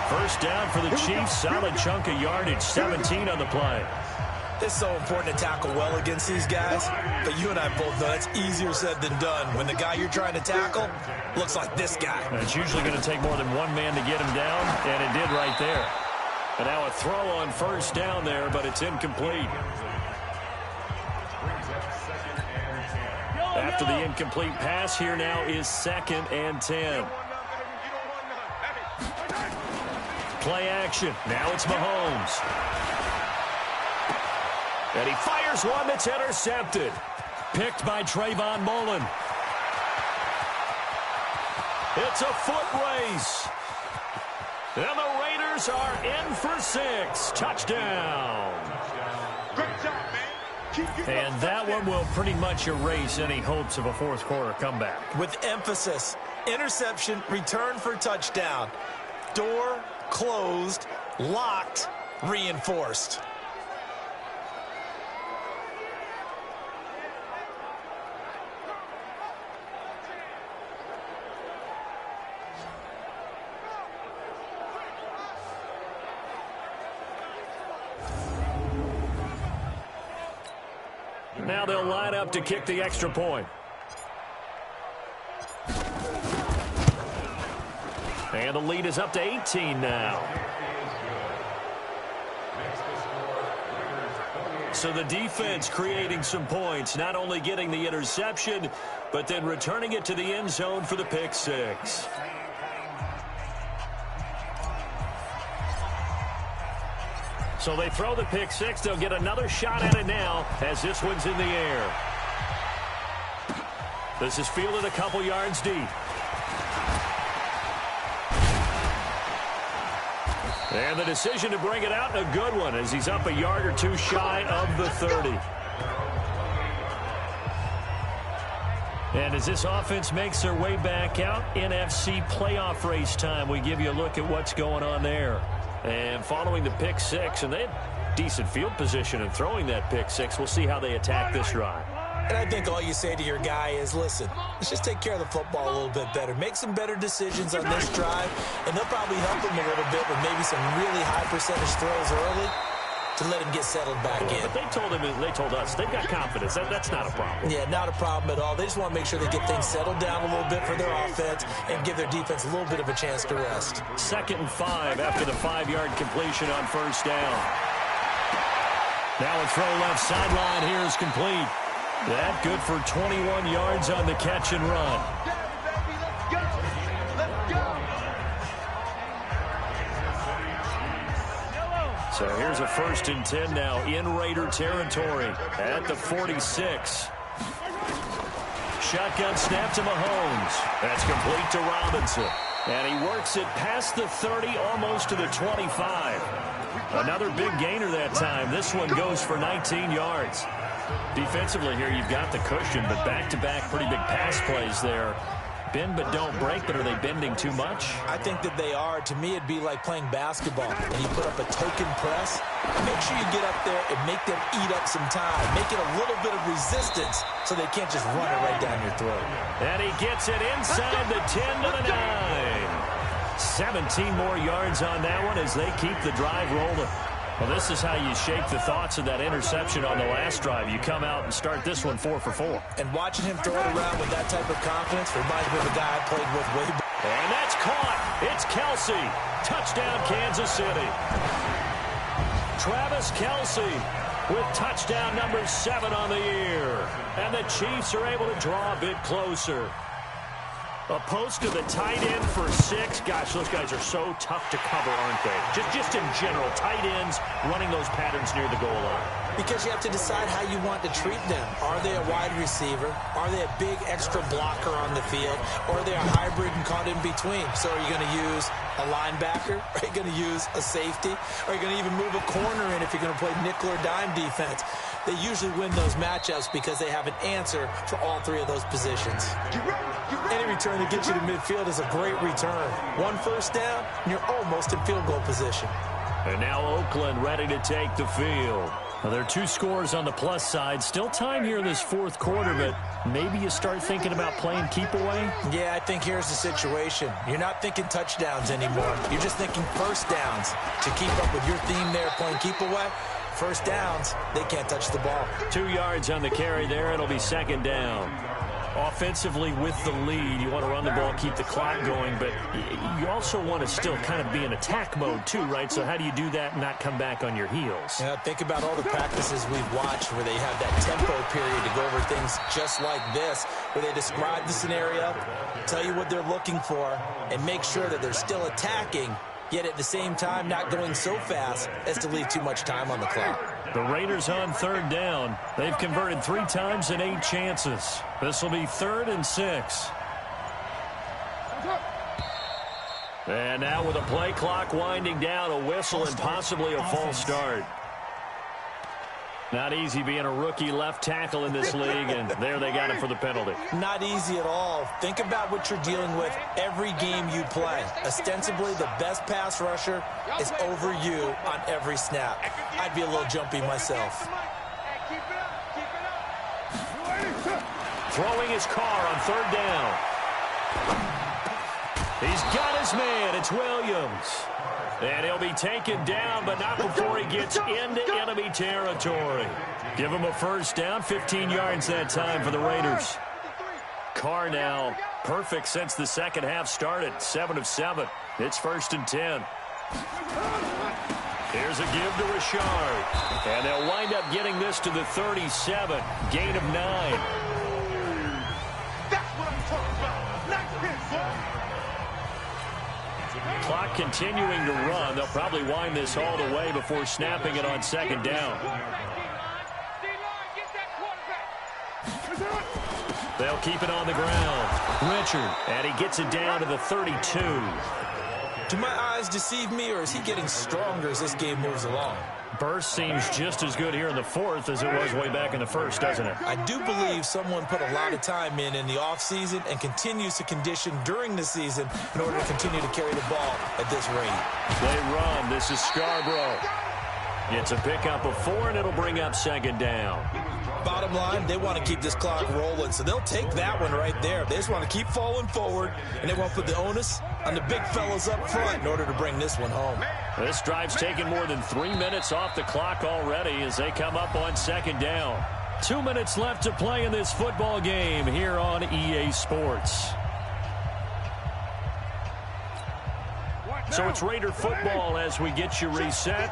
First down for the Chiefs. Solid chunk of yardage, 17 on the play. It's so important to tackle well against these guys, but you and I both know that's easier said than done when the guy you're trying to tackle looks like this guy. And it's usually going to take more than one man to get him down, and it did right there. And now a throw on first down there, but it's incomplete. After the incomplete pass, here now is 2nd and 10. Play action. Now it's Mahomes. And he fires one that's intercepted. Picked by Trayvon Mullen. It's a foot race. And the Raiders are in for 6. Touchdown. Great job, man. And that one will pretty much erase any hopes of a fourth quarter comeback. With emphasis, interception, return for touchdown. Door closed, locked, reinforced. Now they'll line up to kick the extra point. And the lead is up to 18 now. So the defense creating some points, not only getting the interception, but then returning it to the end zone for the pick six. So they throw the pick six. They'll get another shot at it now as this one's in the air. This is fielded a couple yards deep. And the decision to bring it out, a good one, as he's up a yard or two shy of the 30. And as this offense makes their way back out, NFC playoff race time, we give you a look at what's going on there. And following the pick six, and they had decent field position in throwing that pick six. We'll see how they attack this drive. And I think all you say to your guy is, listen, let's just take care of the football a little bit better. Make some better decisions on this drive, and they'll probably help him a little bit with maybe some really high percentage throws early to let him get settled back in. But they told us they've got confidence. That's not a problem. Yeah, not a problem at all. They just want to make sure they get things settled down a little bit for their offense and give their defense a little bit of a chance to rest. 2nd and 5 after the 5-yard completion on first down. Now a throw left sideline here is complete. That good for 21 yards on the catch and run. So here's a 1st and 10 now in Raider territory at the 46. Shotgun snap to Mahomes. That's complete to Robinson. And he works it past the 30, almost to the 25. Another big gainer that time. This one goes for 19 yards. Defensively here, you've got the cushion, but back-to-back pretty big pass plays there. Bend but don't break, but are they bending too much? I think that they are. To me, it'd be like playing basketball, and you put up a token press. Make sure you get up there and make them eat up some time. Make it a little bit of resistance so they can't just run it right down your throat. And he gets it inside the 10 to the 9. 17 more yards on that one as they keep the drive rolling. Well, this is how you shake the thoughts of that interception on the last drive. You come out and start this one 4 for 4. And watching him throw it around with that type of confidence reminds me of a guy I played with way back. And that's caught. It's Kelsey. Touchdown, Kansas City. Travis Kelsey with touchdown number 7 on the year. And the Chiefs are able to draw a bit closer. A post to the tight end for 6. Gosh, those guys are so tough to cover, aren't they? Just in general, tight ends running those patterns near the goal line. Because you have to decide how you want to treat them. Are they a wide receiver? Are they a big extra blocker on the field? Or are they a hybrid and caught in between? So are you going to use a linebacker? Are you going to use a safety? Are you going to even move a corner in if you're going to play nickel or dime defense? they usually win those matchups because they have an answer for all three of those positions. Any return that gets you to midfield is a great return. One first down, and you're almost in field goal position. And now Oakland ready to take the field. Well, there are 2 scores on the plus side. Still time here in this fourth quarter, but maybe you start thinking about playing keep away? Yeah, I think here's the situation. You're not thinking touchdowns anymore. You're just thinking first downs. To keep up with your theme there, playing keep away, first downs, they can't touch the ball. 2 yards on the carry there. It'll be second down. Offensively with the lead, you want to run the ball, keep the clock going, but you also want to still kind of be in attack mode too, right? So how do you do that and not come back on your heels? Yeah, think about all the practices we've watched where they have that tempo period to go over things just like this, where they describe the scenario, tell you what they're looking for, and make sure that they're still attacking, yet at the same time not going so fast as to leave too much time on the clock. The Raiders on third down. They've converted 3 times in 8 chances. This will be 3rd and 6. And now with a play clock winding down, a whistle and possibly a false start. Not easy being a rookie left tackle in this league, and there they got him for the penalty. Not easy at all. Think about what you're dealing with every game you play. Ostensibly, the best pass rusher is over you on every snap. I'd be a little jumpy myself. Throwing his car on third down. He's got his man. It's Williams. And he'll be taken down, but not before he gets into enemy territory. Give him a first down, 15 yards that time for the Raiders. Carr now perfect since the second half started, 7 of 7. It's 1st and 10. Here's a give to Richard. And they'll wind up getting this to the 37, gain of 9. That's what I'm talking about. Nice hit, boy. Clock continuing to run. They'll probably wind this all the way before snapping it on second down. They'll keep it on the ground. Richard, and he gets it down to the 32. Do my eyes deceive me, or is he getting stronger as this game moves along? Burst seems just as good here in the 4th as it was way back in the 1st, doesn't it? I do believe someone put a lot of time in the offseason and continues to condition during the season in order to continue to carry the ball at this rate. They run. This is Scarborough. It's a pickup of 4, and it'll bring up second down. Bottom line, they want to keep this clock rolling, so they'll take that one right there. They just want to keep falling forward, and they want to put the onus on the big fellas up front in order to bring this one home. This drive's taken more than 3 minutes off the clock already as they come up on second down. 2 minutes left to play in this football game here on EA Sports. So it's Raider football as we get you reset.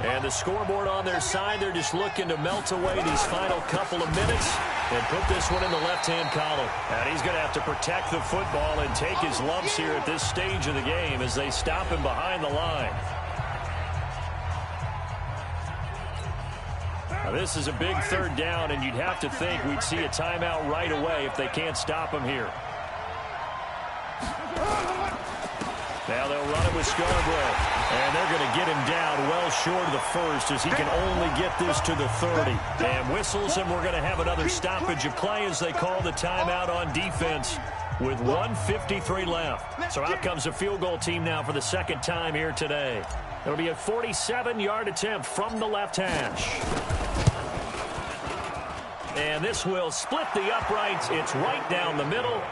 And the scoreboard on their side, they're just looking to melt away these final couple of minutes and put this one in the left-hand column. And he's going to have to protect the football and take his lumps here at this stage of the game as they stop him behind the line. Now this is a big third down, and you'd have to think we'd see a timeout right away if they can't stop him here. Now they'll run it with Scarborough, and they're going to get him down well short of the 1st as he can only get this to the 30. And whistles, and we're going to have another stoppage of play as they call the timeout on defense with 1:53 left. So out comes a field goal team now for the second time here today. It'll be a 47-yard attempt from the left hash. And this will split the uprights. It's right down the middle,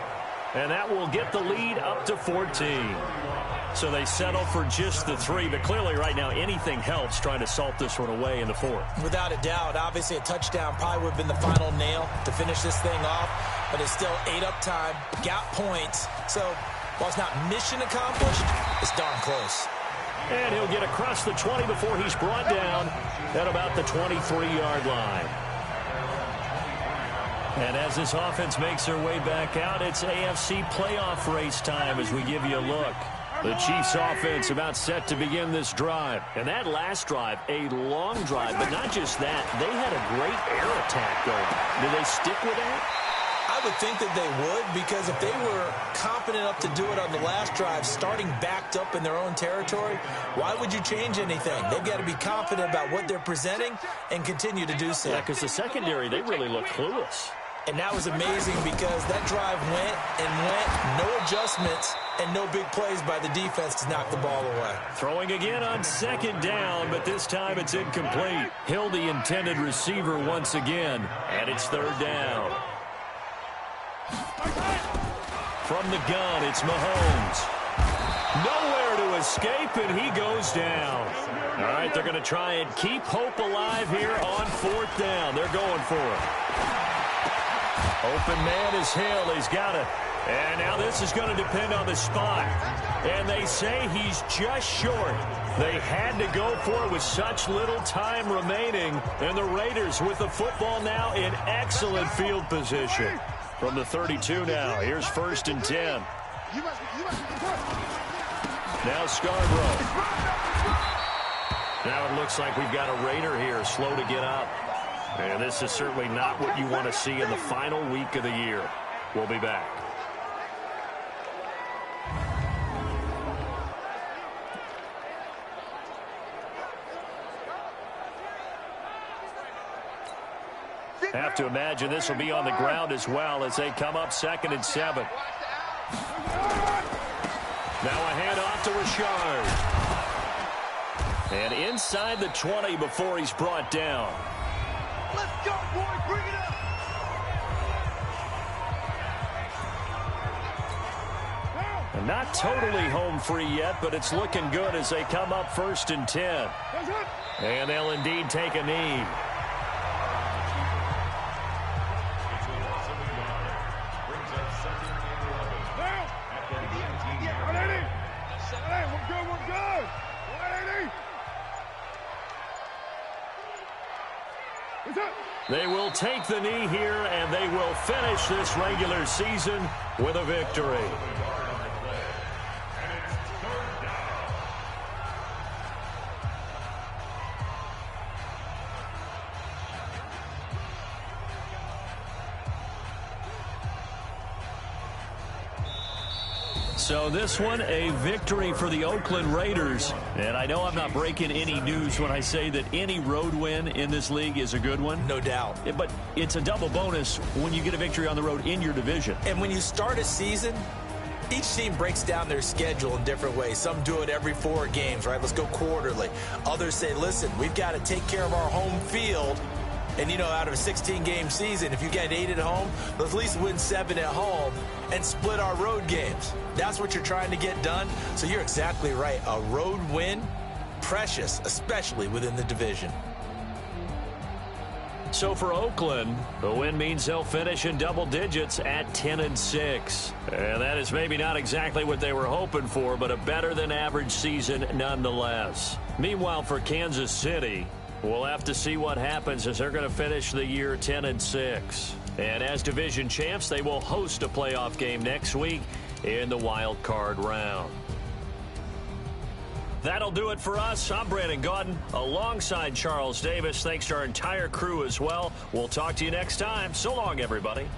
and that will get the lead up to 14. So they settle for just the 3, but clearly right now anything helps trying to salt this one away in the 4th. Without a doubt, obviously a touchdown probably would have been the final nail to finish this thing off, but it's still 8 up time, got points. So while it's not mission accomplished, it's darn close. And he'll get across the 20 before he's brought down at about the 23-yard line. And as this offense makes their way back out, it's AFC playoff race time as we give you a look. The Chiefs offense about set to begin this drive. And that last drive, a long drive, but not just that. They had a great air attack going. Do they stick with that? I I would think that they would, because if they were confident enough to do it on the last drive, starting backed up in their own territory, why would you change anything? They've got to be confident about what they're presenting and continue to do so. Yeah, because the secondary, they really look clueless. And that was amazing because that drive went and went, no adjustments, and no big plays by the defense to knock the ball away. Throwing again on second down, but this time it's incomplete. Hill, the intended receiver once again, and it's third down. From the gun, it's Mahomes. Nowhere to escape, and he goes down. All right, they're going to try and keep hope alive here on fourth down. They're going for it. Open man is Hill. He's got it. And now this is going to depend on the spot. And they say he's just short. They had to go for it with such little time remaining. And the Raiders with the football now in excellent field position. From the 32 now, here's 1st and 10. Now Scarborough. Now it looks like we've got a Raider here slow to get up. And this is certainly not what you want to see in the final week of the year. We'll be back. Have to imagine this will be on the ground as well as they come up 2nd and 7. Now a handoff to Richard. And inside the 20 before he's brought down. Let's go, boys. Bring it up. And not totally home free yet, but it's looking good as they come up 1st and 10. And they'll indeed take a knee. They will take the knee here, and they will finish this regular season with a victory. So this one, a victory for the Oakland Raiders. And I know I'm not breaking any news when I say that any road win in this league is a good one. No doubt. But it's a double bonus when you get a victory on the road in your division. And when you start a season, each team breaks down their schedule in different ways. Some do it every 4 games, right? Let's go quarterly. Others say, listen, we've got to take care of our home field. And, you know, out of a 16-game season, if you get 8 at home, let's at least win 7 at home and split our road games. That's what you're trying to get done. So you're exactly right. A road win, precious, especially within the division. So for Oakland, the win means they'll finish in double digits at 10-6. And that is maybe not exactly what they were hoping for, but a better than average season nonetheless. Meanwhile, for Kansas City, we'll have to see what happens as they're going to finish the year 10-6. And as division champs, they will host a playoff game next week in the wild card round. That'll do it for us. I'm Brandon Gaudin alongside Charles Davis. Thanks to our entire crew as well. We'll talk to you next time. So long, everybody.